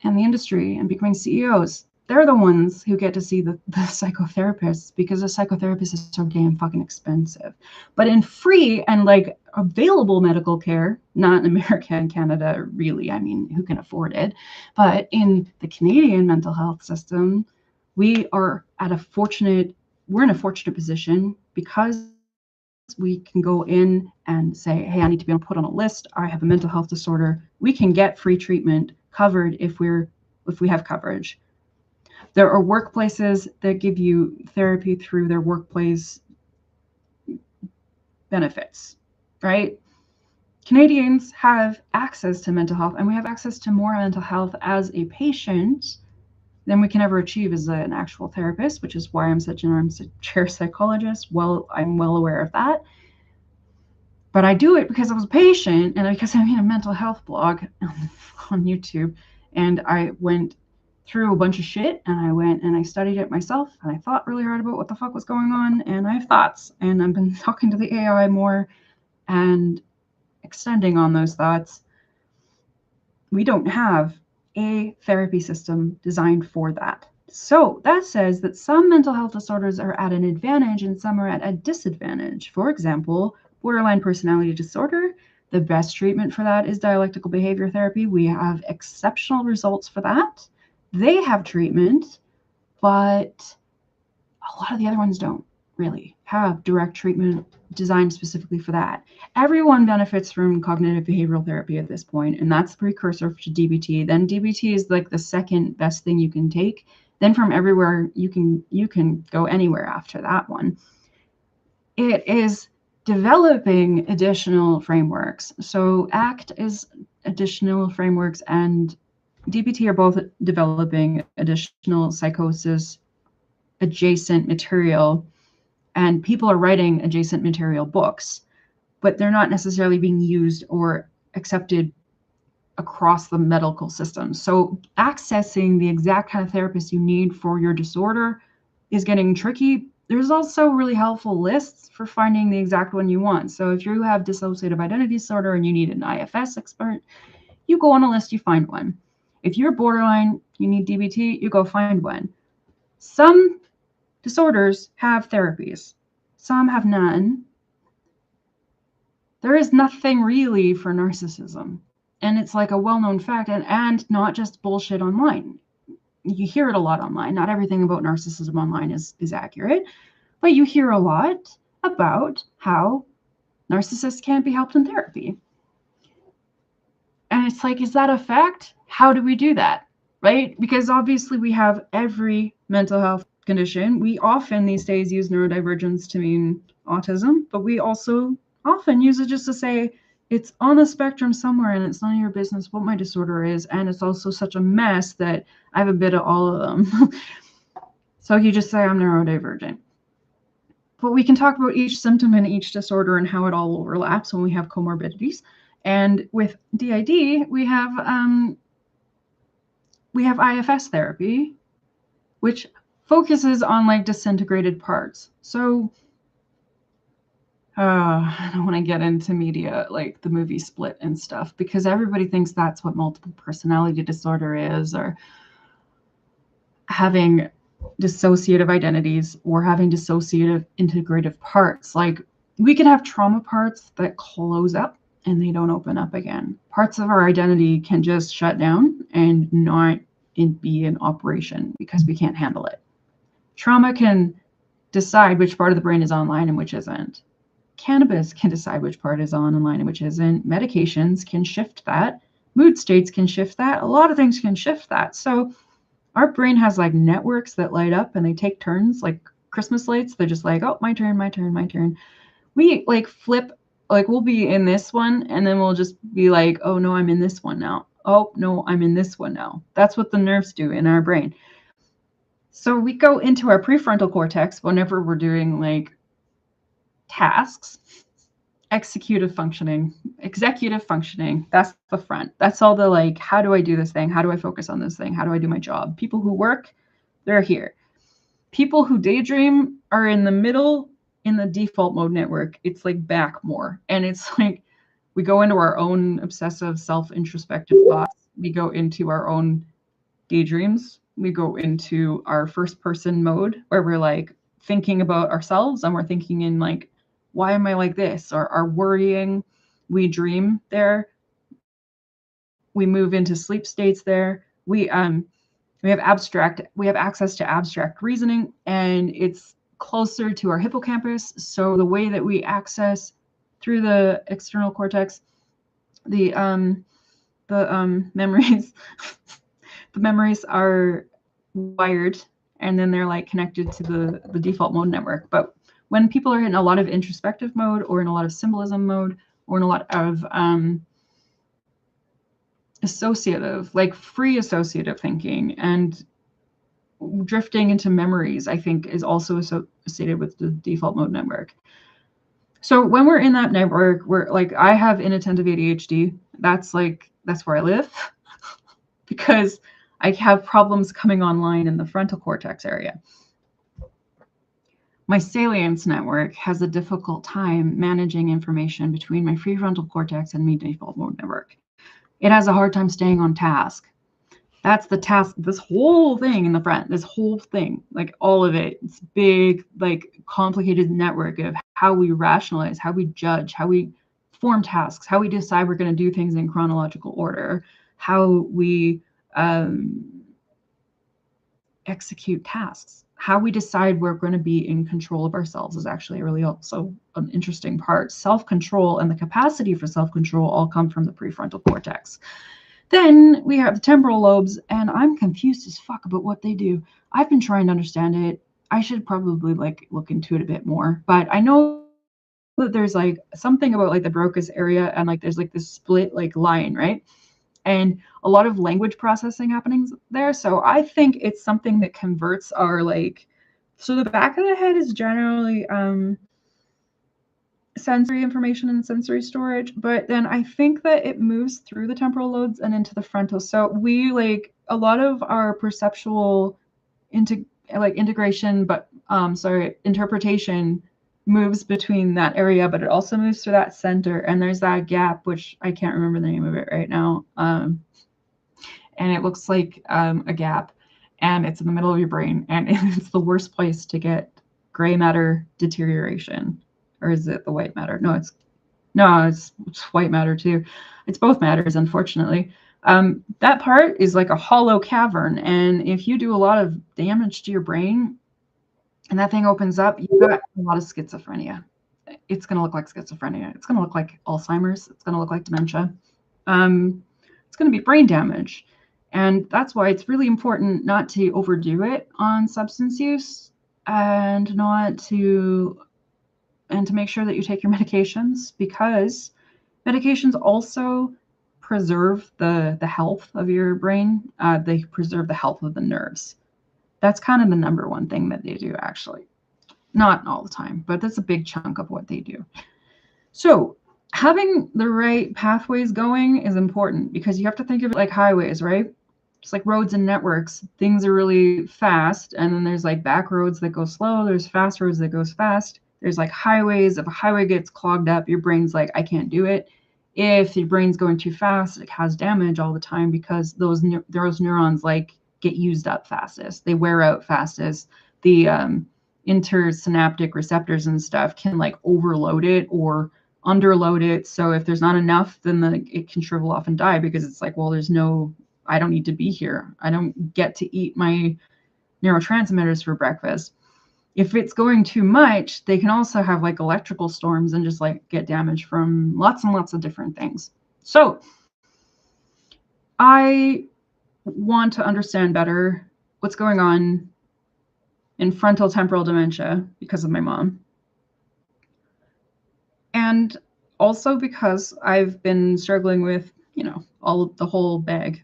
and the industry and becoming CEOs. They're the ones who get to see the psychotherapists, because a psychotherapist is so damn fucking expensive. But in free and like available medical care, not in America and Canada, really, I mean, who can afford it? But in the Canadian mental health system, we're in a fortunate position because we can go in and say, hey, I need to be put on a list. I have a mental health disorder. We can get free treatment covered if we have coverage. There are workplaces that give you therapy through their workplace benefits, right? Canadians have access to mental health, and we have access to more mental health as a patient than we can ever achieve as an actual therapist, which is why I'm such an armchair psychologist. Well, I'm well aware of that. But I do it because I was a patient and because I made a mental health blog on YouTube, and I went through a bunch of shit, and I went and I studied it myself, and I thought really hard about what the fuck was going on, and I have thoughts, and I've been talking to the AI more and extending on those thoughts. We don't have a therapy system designed for that. So that says that some mental health disorders are at an advantage and some are at a disadvantage. For example, borderline personality disorder, the best treatment for that is dialectical behavior therapy. We have exceptional results for that. They have treatment, but a lot of the other ones don't really have direct treatment designed specifically for that. Everyone benefits from cognitive behavioral therapy at this point, and that's the precursor to DBT. Then DBT is like the second best thing you can take. Then from everywhere, you can go anywhere after that one. It is developing additional frameworks. So ACT is additional frameworks, and DBT are both developing additional psychosis adjacent material, and people are writing adjacent material books, but they're not necessarily being used or accepted across the medical system. So accessing the exact kind of therapist you need for your disorder is getting tricky. There's also really helpful lists for finding the exact one you want. So if you have dissociative identity disorder and you need an IFS expert, you go on a list, you find one. If you're borderline, you need DBT, you go find one. Some disorders have therapies, some have none. There is nothing really for narcissism. And it's like a well-known fact, and not just bullshit online. You hear it a lot online. Not everything about narcissism online is accurate, but you hear a lot about how narcissists can't be helped in therapy. And it's like, is that a fact? How do we do that? Right? Because obviously we have every mental health condition. We often these days use neurodivergence to mean autism, but we also often use it just to say it's on the spectrum somewhere and it's none of your business what my disorder is. And it's also such a mess that I have a bit of all of them. So you just say I'm neurodivergent. But we can talk about each symptom and each disorder and how it all overlaps when we have comorbidities. And with DID, we have IFS therapy, which focuses on like disintegrated parts. So I don't want to get into media like the movie Split and stuff, because everybody thinks that's what multiple personality disorder is, or having dissociative identities or having dissociative integrative parts. Like we can have trauma parts that close up and they don't open up again. Parts of our identity can just shut down and not be in operation because we can't handle it. Trauma can decide which part of the brain is online and which isn't. Cannabis can decide which part is online and which isn't. Medications can shift that. Mood states can shift that. A lot of things can shift that. So our brain has like networks that light up and they take turns, like Christmas lights. They're just like, oh, my turn, my turn, my turn. We like flip, like we'll be in this one and then we'll just be like, oh no, I'm in this one now. Oh no, I'm in this one now. That's what the nerves do in our brain. So we go into our prefrontal cortex whenever we're doing like tasks, executive functioning, that's the front. That's all the like, how do I do this thing? How do I focus on this thing? How do I do my job? People who work, they're here. People who daydream are in the middle in the default mode network. It's like back more. And it's like we go into our own obsessive self-introspective thoughts. We go into our own daydreams. We go into our first person mode where we're like thinking about ourselves and we're thinking in like, why am I like this? Or are worrying. We dream there. We move into sleep states there. We have access to abstract reasoning, and it's closer to our hippocampus. So the way that we access through the external cortex, the memories, the memories are wired, and then they're like connected to the default mode network. But when people are in a lot of introspective mode, or in a lot of symbolism mode, or in a lot of associative, like free associative thinking and drifting into memories, I think is also associated with the default mode network. So when we're in that network, we're like, I have inattentive ADHD. That's where I live because I have problems coming online in the frontal cortex area. My salience network has a difficult time managing information between my prefrontal cortex and my default mode network. It has a hard time staying on task. That's the task, this whole thing in the front, this whole thing, like all of it. It's big, like complicated network of how we rationalize, how we judge, how we form tasks, how we decide we're going to do things in chronological order, how we execute tasks, how we decide we're going to be in control of ourselves is actually really also an interesting part. Self-control and the capacity for self-control all come from the prefrontal cortex. Then we have the temporal lobes, and I'm confused as fuck about what they do. I've been trying to understand it. I should probably like look into it a bit more, but I know that there's like something about like the Broca's area, and like there's like this split like line, right? And a lot of language processing happening there. So I think it's something that converts our like, so the back of the head is generally sensory information and sensory storage, but then I think that it moves through the temporal lobes and into the frontal. So we like a lot of our perceptual integration, but interpretation moves between that area, but it also moves through that center, and there's that gap, which I can't remember the name of it right now. And it looks like a gap, and it's in the middle of your brain, and it's the worst place to get gray matter deterioration. Or is it the white matter? No, it's white matter too. It's both matters, unfortunately. That part is like a hollow cavern, and if you do a lot of damage to your brain and that thing opens up, you've got a lot of schizophrenia. It's going to look like schizophrenia. It's going to look like Alzheimer's. It's going to look like dementia. It's going to be brain damage. And that's why it's really important not to overdo it on substance use, and to make sure that you take your medications, because medications also preserve the health of your brain. They preserve the health of the nerves. That's kind of the number one thing that they do, actually. Not all the time, but that's a big chunk of what they do. So having the right pathways going is important, because you have to think of it like highways, right? Just like roads and networks. Things are really fast, and then there's like back roads that go slow. There's fast roads that goes fast. There's like highways. If a highway gets clogged up, your brain's like, I can't do it. If your brain's going too fast, it has damage all the time, because those neurons like get used up fastest. They wear out fastest. The intersynaptic receptors and stuff can like overload it or underload it. So if there's not enough, then it can shrivel off and die, because it's like, well, I don't need to be here. I don't get to eat my neurotransmitters for breakfast. If it's going too much, they can also have like electrical storms and just like get damage from lots and lots of different things. So I want to understand better what's going on in frontal temporal dementia because of my mom. And also because I've been struggling with, the whole bag.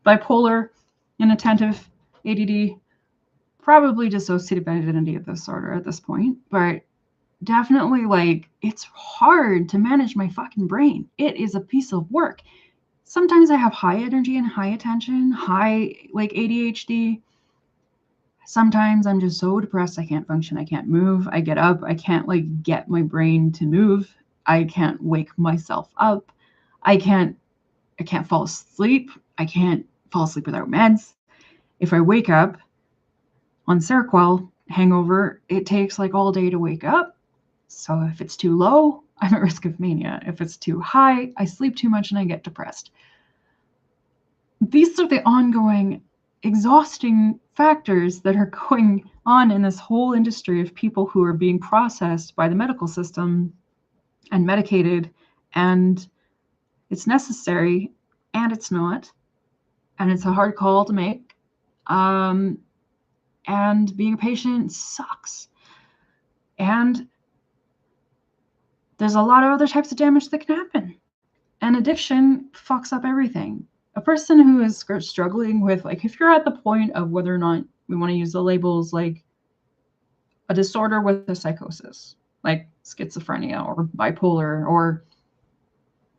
Bipolar, inattentive, ADD, probably dissociative identity disorder at this point, but definitely like it's hard to manage my fucking brain. It is a piece of work. Sometimes I have high energy and high attention, high like ADHD. Sometimes I'm just so depressed I can't function, I can't move, I get up, I can't like get my brain to move. I can't wake myself up. I can't fall asleep. I can't fall asleep without meds. If I wake up on Seroquel hangover, it takes like all day to wake up. So if it's too low, I'm at risk of mania. If it's too high, I sleep too much and I get depressed. These are the ongoing, exhausting factors that are going on in this whole industry of people who are being processed by the medical system and medicated, and it's necessary and it's not, and it's a hard call to make. And being a patient sucks. And there's a lot of other types of damage that can happen. And addiction fucks up everything. A person who is struggling with, like, if you're at the point of whether or not we want to use the labels like a disorder with a psychosis, like schizophrenia or bipolar or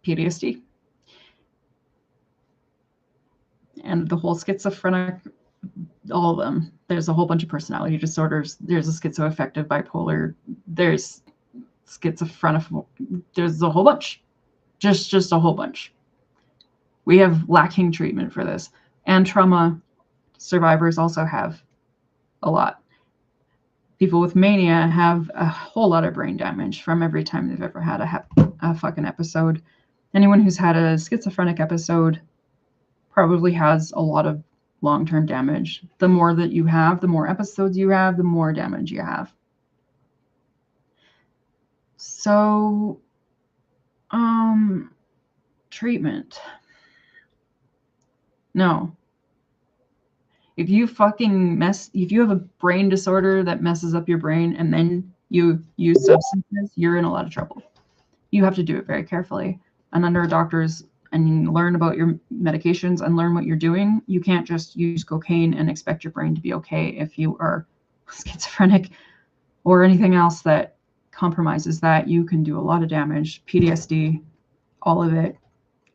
PTSD, and the whole schizophrenic, all of them. There's a whole bunch of personality disorders. There's a schizoaffective bipolar. There's schizophrenic. There's a whole bunch. Just a whole bunch. We have lacking treatment for this. And trauma survivors also have a lot. People with mania have a whole lot of brain damage from every time they've ever had a fucking episode. Anyone who's had a schizophrenic episode probably has a lot of long-term damage. The more that you have, the more episodes you have, the more damage you have. So, treatment. No. If you have a brain disorder that messes up your brain and then you use substances, you're in a lot of trouble. You have to do it very carefully and under a doctor's, and learn about your medications and learn what you're doing. You can't just use cocaine and expect your brain to be okay if you are schizophrenic or anything else that compromises that. You can do a lot of damage, PTSD, all of it.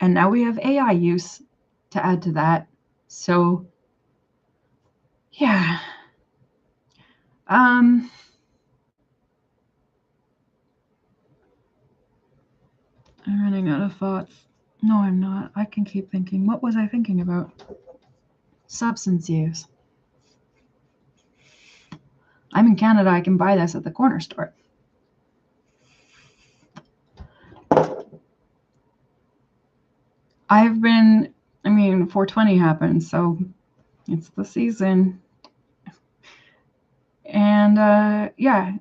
And now we have AI use to add to that. So, yeah. I'm running out of thoughts. No, I'm not. I can keep thinking. What was I thinking about? Substance use. I'm in Canada. I can buy this at the corner store. I've been, 420 happened, so it's the season. And yeah,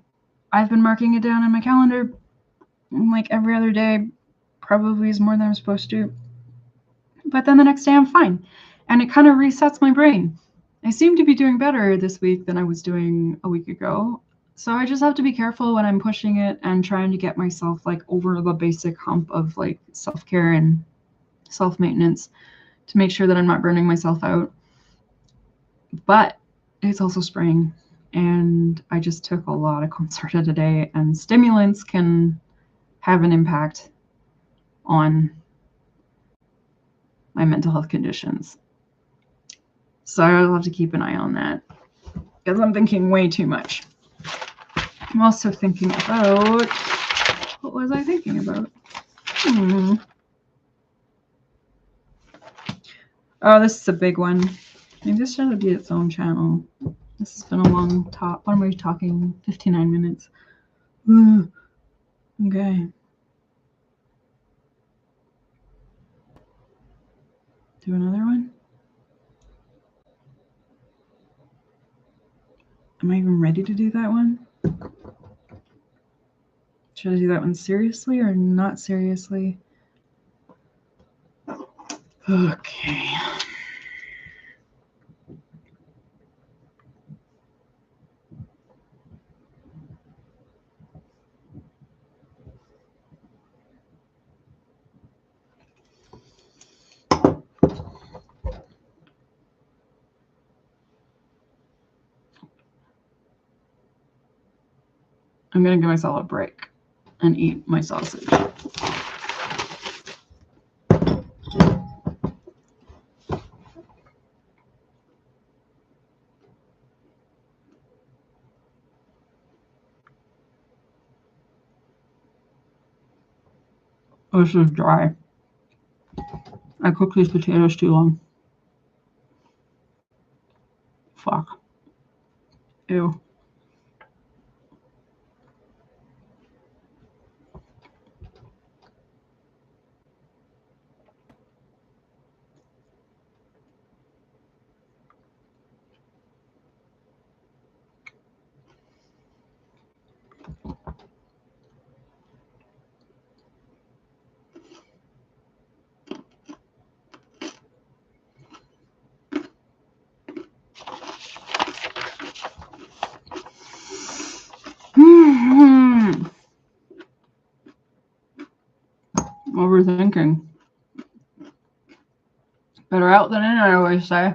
I've been marking it down in my calendar like every other day. Probably is more than I'm supposed to. But then the next day I'm fine. And it kind of resets my brain. I seem to be doing better this week than I was doing a week ago. So I just have to be careful when I'm pushing it and trying to get myself like over the basic hump of like self-care and self-maintenance to make sure that I'm not burning myself out. But it's also spring, and I just took a lot of Concerta today, and stimulants can have an impact on my mental health conditions. So I'll have to keep an eye on that because I'm thinking way too much. I'm also thinking about, what was I thinking about? Oh, this is a big one. Maybe this should be its own channel. This has been a long talk. What am we talking? 59 minutes. Okay. Do another one? Am I even ready to do that one? Should I do that one seriously or not seriously? Okay. I'm going to give myself a break and eat my sausage. Oh, this is dry. I cooked these potatoes too long. Fuck. Ew. Overthinking. Better out than in, I always say.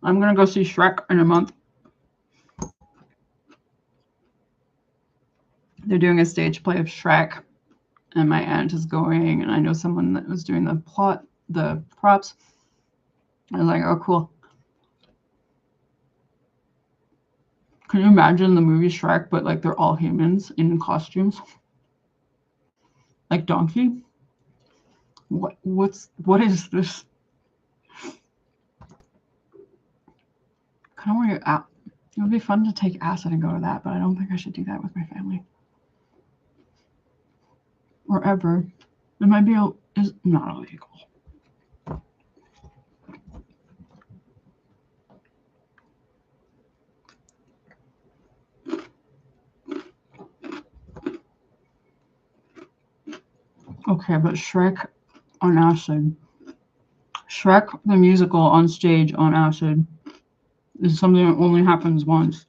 I'm gonna go see Shrek in a month. They're doing a stage play of Shrek, and my aunt is going, and I know someone that was doing the props. I was like, oh, cool. Can you imagine the movie Shrek, but like they're all humans in costumes? Like Donkey? What is this? Kind of want to out. It would be fun to take acid and go to that, but I don't think I should do that with my family. Or ever. It might be is not illegal. Okay, but Shrek on acid. Shrek the musical on stage on acid is something that only happens once.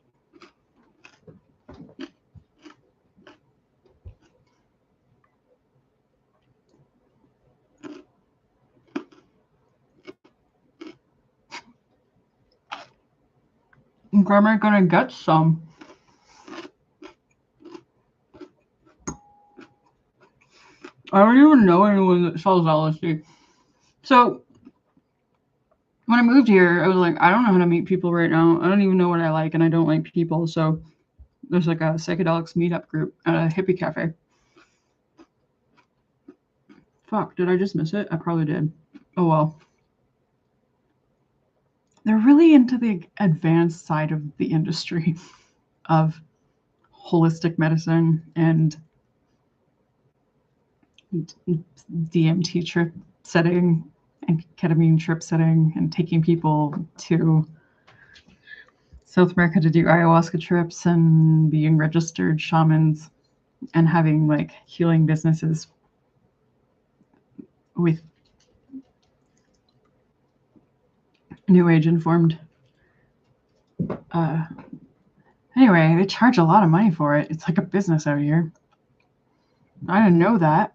Grandma's gonna get some. I don't even know anyone that sells LSD. So when I moved here, I was like, I don't know how to meet people right now. I don't even know what I like, and I don't like people. So there's like a psychedelics meetup group at a hippie cafe. Fuck, did I just miss it? I probably did. Oh well. They're really into the advanced side of the industry of holistic medicine and DMT trip setting and ketamine trip setting and taking people to South America to do ayahuasca trips and being registered shamans and having like healing businesses with New Age informed. Anyway, they charge a lot of money for it. It's like a business out here. I didn't know that.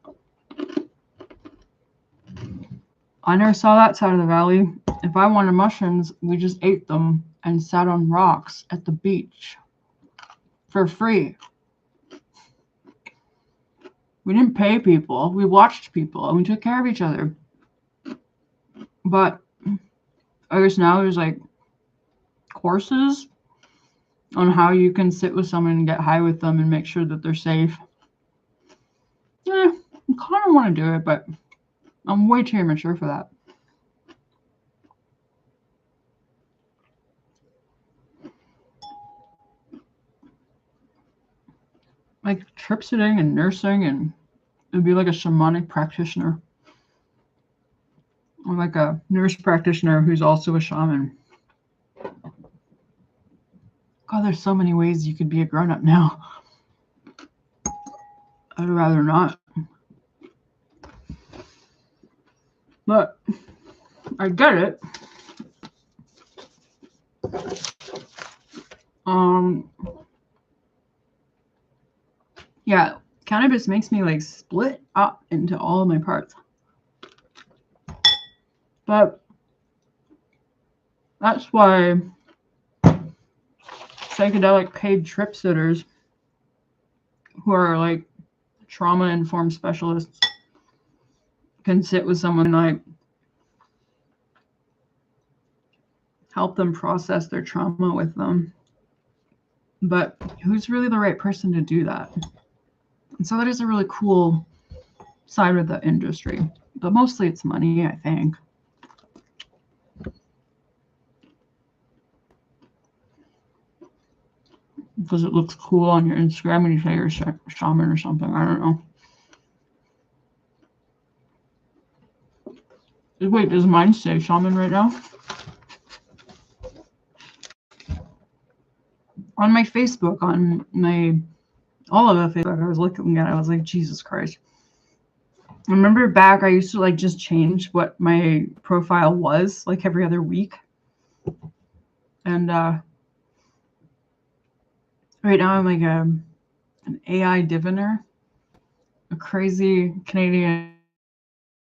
I never saw that side of the valley. If I wanted mushrooms, we just ate them and sat on rocks at the beach for free. We didn't pay people. We watched people and we took care of each other. But I guess now there's like courses on how you can sit with someone and get high with them and make sure that they're safe. I kind of want to do it, but I'm way too immature for that. Like trip sitting and nursing, and it'd be like a shamanic practitioner. Or like a nurse practitioner who's also a shaman. God, there's so many ways you could be a grown-up now. I'd rather not. But I get it. Yeah, cannabis makes me like split up into all of my parts. But that's why psychedelic paid trip sitters who are like trauma-informed specialists can sit with someone and like help them process their trauma with them. But who's really the right person to do that? And so that is a really cool side of the industry. But mostly it's money, I think. Because it looks cool on your Instagram and you say you're a shaman or something. I don't know. Wait, does mine say shaman right now? On my Facebook, on my all of the Facebook I was looking at, I was like, Jesus Christ. I remember back, I used to like just change what my profile was like every other week. And right now I'm like an AI diviner, a crazy Canadian